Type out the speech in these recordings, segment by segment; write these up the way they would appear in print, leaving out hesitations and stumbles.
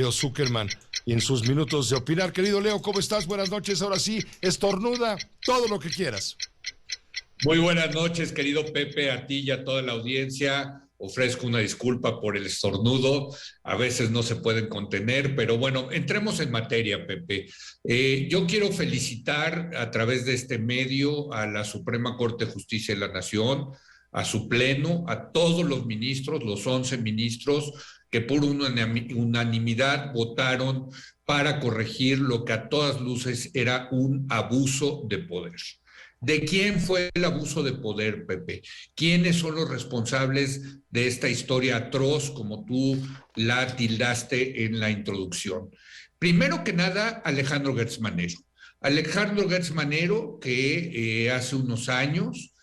Leo Zuckerman en sus minutos de opinar. Querido Leo, ¿cómo estás? Buenas noches. Ahora sí, estornuda todo lo que quieras. Muy buenas noches, querido Pepe, a ti y a toda la audiencia. Ofrezco una disculpa por el estornudo. A veces no se pueden contener, pero bueno, entremos en materia, Pepe. Yo quiero felicitar a través de este medio a la Suprema Corte de Justicia de la Nación, a su pleno, a todos los ministros, los 11 ministros que por unanimidad votaron para corregir lo que a todas luces era un abuso de poder. ¿De quién fue el abuso de poder, Pepe? ¿Quiénes son los responsables de esta historia atroz, como tú la tildaste en la introducción? Primero que nada, Alejandro Gertz Manero. Alejandro Gertz Manero, que hace unos años,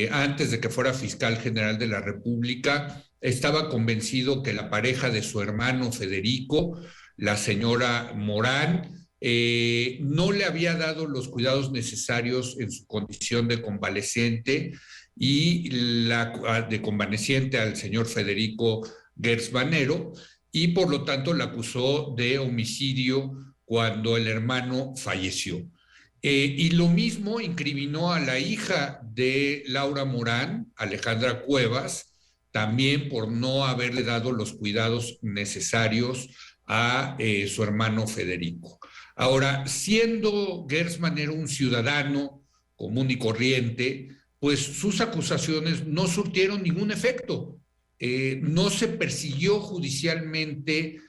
antes de que fuera fiscal general de la República, estaba convencido que la pareja de su hermano Federico, la señora Morán, no le había dado los cuidados necesarios en su condición de convaleciente y de convaleciente al señor Federico Gertz Manero, y por lo tanto la acusó de homicidio cuando el hermano falleció. Y lo mismo incriminó a la hija de Laura Morán, Alejandra Cuevas, también por no haberle dado los cuidados necesarios a su hermano Federico. Ahora, siendo Gertz Manero un ciudadano común y corriente, pues sus acusaciones no surtieron ningún efecto. No se persiguió judicialmente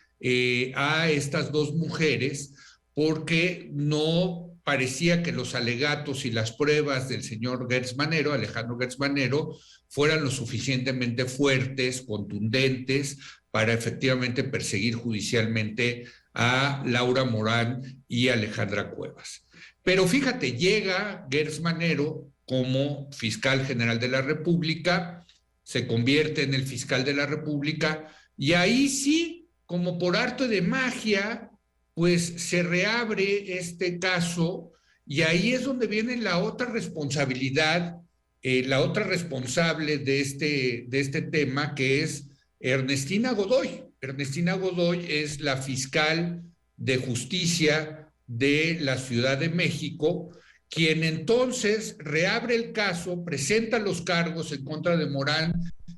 a estas dos mujeres porque no parecía que los alegatos y las pruebas del señor Gertz Manero, Alejandro Gertz Manero, fueran lo suficientemente fuertes, contundentes, para efectivamente perseguir judicialmente a Laura Morán y Alejandra Cuevas. Pero fíjate, llega Gertz Manero como fiscal general de la República, se convierte en el fiscal de la República, y ahí sí, como por arte de magia, pues se reabre este caso, y ahí es donde viene la otra responsabilidad, la otra responsable de este tema, que es Ernestina Godoy. Ernestina Godoy es la fiscal de justicia de la Ciudad de México, quien entonces reabre el caso, presenta los cargos en contra de Morán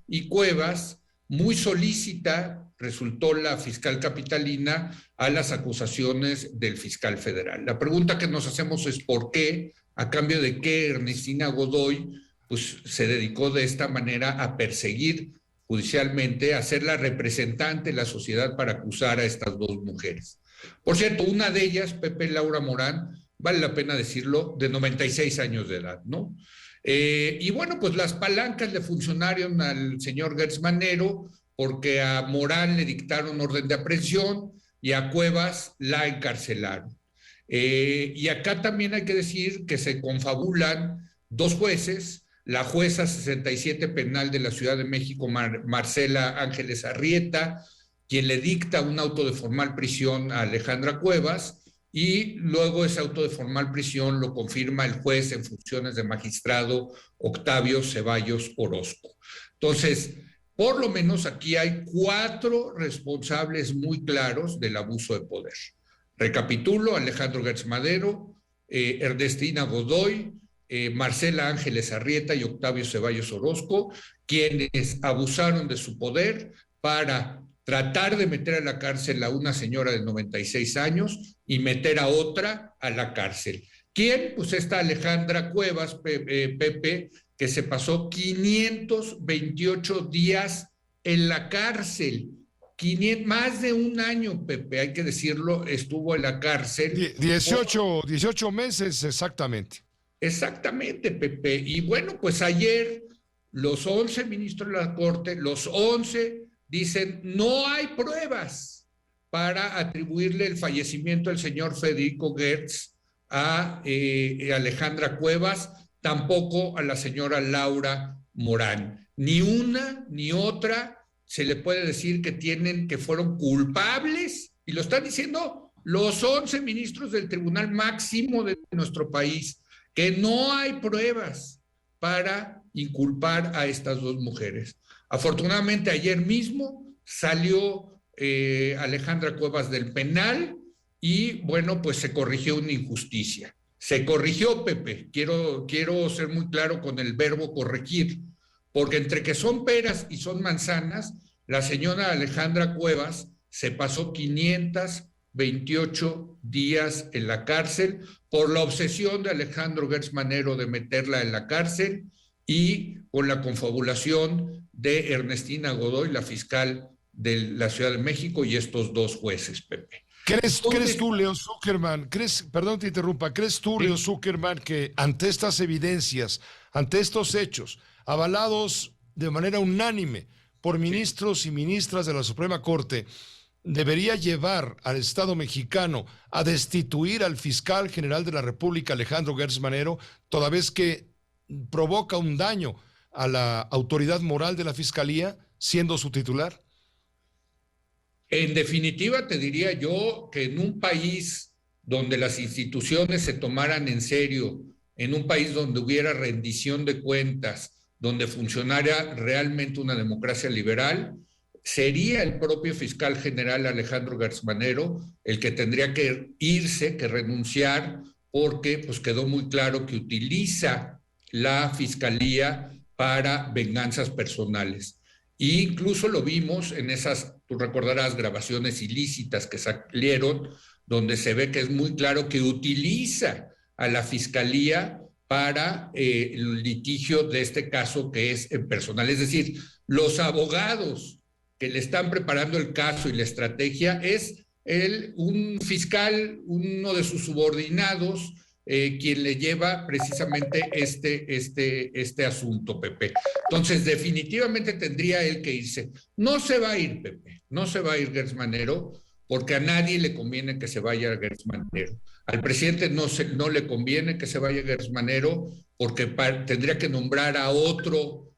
y Cuevas, muy solícita resultó la fiscal capitalina a las acusaciones del fiscal federal. La pregunta que nos hacemos es ¿por qué? ¿A cambio de qué Ernestina Godoy pues, se dedicó de esta manera a perseguir judicialmente, a ser la representante de la sociedad para acusar a estas dos mujeres? Por cierto, una de ellas, Pepe Laura Morán, vale la pena decirlo, de 96 años de edad, ¿no? Y bueno, pues las palancas le funcionaron al señor Gertz Manero, porque a Morán le dictaron orden de aprehensión y a Cuevas la encarcelaron. Y acá también hay que decir que se confabulan dos jueces, la jueza 67 penal de la Ciudad de México, Marcela Ángeles Arrieta, quien le dicta un auto de formal prisión a Alejandra Cuevas, y luego ese auto de formal prisión lo confirma el juez en funciones de magistrado Octavio Ceballos Orozco. Entonces, por lo menos aquí hay 4 responsables muy claros del abuso de poder. Recapitulo: Alejandro Gertz Manero, Ernestina Godoy, Marcela Ángeles Arrieta y Octavio Ceballos Orozco, quienes abusaron de su poder para tratar de meter a la cárcel a una señora de 96 años y meter a otra a la cárcel. ¿Quién? Pues esta Alejandra Cuevas, Pepe, que se pasó 528 días en la cárcel. Más de un año, Pepe, hay que decirlo, estuvo en la cárcel. 18 meses exactamente. Exactamente, Pepe. Y bueno, pues ayer los 11 ministros de la Corte, los 11 dicen no hay pruebas para atribuirle el fallecimiento del señor Federico Gertz a Alejandra Cuevas, tampoco a la señora Laura Morán. Ni una ni otra se le puede decir que fueron culpables, y lo están diciendo los 11 ministros del Tribunal Máximo de nuestro país, que no hay pruebas para inculpar a estas dos mujeres. Afortunadamente, ayer mismo salió Alejandra Cuevas del penal y bueno, pues se corrigió una injusticia. Se corrigió, Pepe, quiero ser muy claro con el verbo corregir, porque entre que son peras y son manzanas, la señora Alejandra Cuevas se pasó 528 días en la cárcel por la obsesión de Alejandro Gertz Manero de meterla en la cárcel y con la confabulación de Ernestina Godoy, la fiscal de la Ciudad de México, y estos dos jueces, Pepe. ¿Crees tú, Leo Zuckerman, perdón te interrumpa, crees tú, Leo Zuckerman, que ante estas evidencias, ante estos hechos, avalados de manera unánime por ministros y ministras de la Suprema Corte, debería llevar al Estado mexicano a destituir al fiscal general de la República, Alejandro Gertz Manero, toda vez que provoca un daño a la autoridad moral de la Fiscalía, siendo su titular? En definitiva, te diría yo que en un país donde las instituciones se tomaran en serio, en un país donde hubiera rendición de cuentas, donde funcionara realmente una democracia liberal, sería el propio fiscal general Alejandro Gertz Manero el que tendría que irse, que renunciar, porque pues quedó muy claro que utiliza la fiscalía para venganzas personales. E incluso lo vimos en esas, tú recordarás, grabaciones ilícitas que salieron, donde se ve que es muy claro que utiliza a la fiscalía para el litigio de este caso que es en personal. Es decir, los abogados que le están preparando el caso y la estrategia es un fiscal, uno de sus subordinados, quien le lleva precisamente este asunto, Pepe. Entonces, definitivamente tendría él que irse. No se va a ir, Pepe, no se va a ir Gertz Manero, porque a nadie le conviene que se vaya Gertz Manero. Al presidente no le conviene que se vaya Gertz Manero, porque tendría que nombrar a otro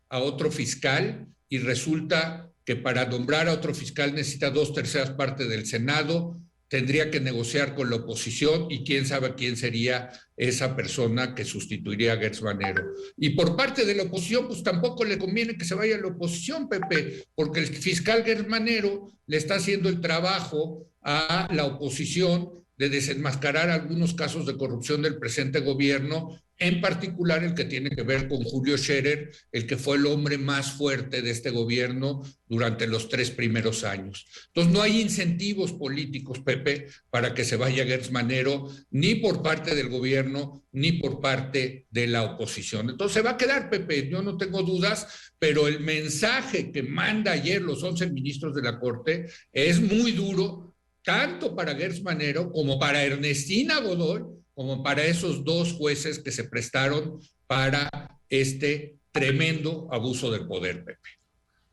fiscal, y resulta que para nombrar a otro fiscal necesita 2/3 partes del Senado, tendría que negociar con la oposición y quién sabe quién sería esa persona que sustituiría a Gertz Manero. Y por parte de la oposición, pues tampoco le conviene que se vaya a la oposición, Pepe, porque el fiscal Gertz Manero le está haciendo el trabajo a la oposición de desenmascarar algunos casos de corrupción del presente gobierno, en particular el que tiene que ver con Julio Scherer, el que fue el hombre más fuerte de este gobierno durante los 3 primeros años. Entonces no hay incentivos políticos, Pepe, para que se vaya Gertz Manero, ni por parte del gobierno, ni por parte de la oposición. Entonces se va a quedar, Pepe, yo no tengo dudas, pero el mensaje que manda ayer los 11 ministros de la Corte es muy duro, tanto para Gertz Manero como para Ernestina Godoy, como para esos dos jueces que se prestaron para este tremendo abuso del poder, Pepe.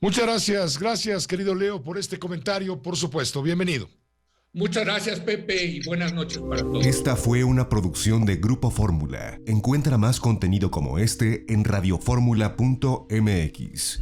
Muchas gracias querido Leo por este comentario, por supuesto, bienvenido. Muchas gracias, Pepe, y buenas noches para todos. Esta fue una producción de Grupo Fórmula. Encuentra más contenido como este en radioformula.mx.